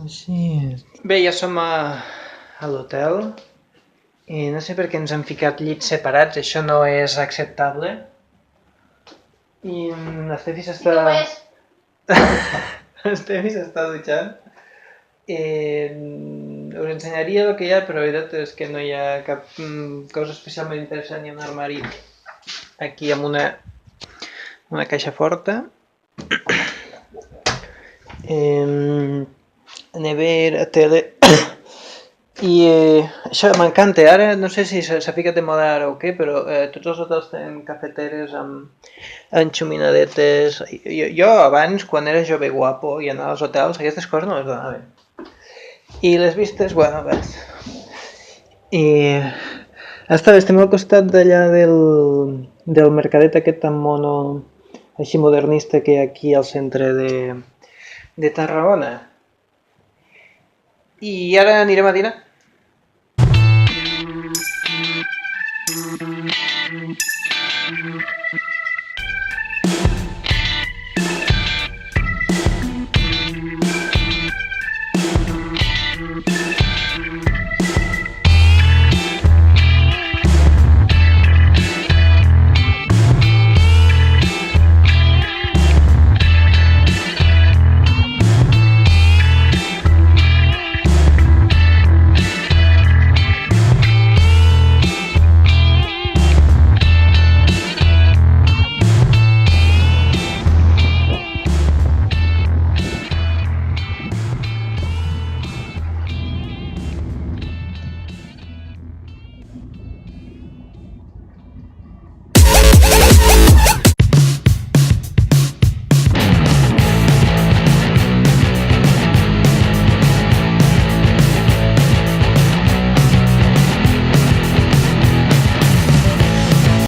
Sí. Bé, ja som a l'hotel i no sé per què ens han ficat llits separats, això no és acceptable. I l'Estefi s'està... l'Estefi s'està dutxant. Us ensenyaria el que hi ha, però la veritat és que no hi ha cap cosa especialment interessant. Hi ha un armari aquí amb una caixa forta. Nevera, tele... I això m'encanta, ara no sé si s'ha ficat de moda ara o què, però tots els hotels tenen cafeteres amb xuminadetes. Jo abans, quan era jove guapo i anava als hotels, aquestes coses no les donaven. I les vistes, bueno, ves. I estem al costat d'allà del mercadet aquest tan mono, així modernista que hi ha aquí al centre de Tarragona. I ara anirem a dinar.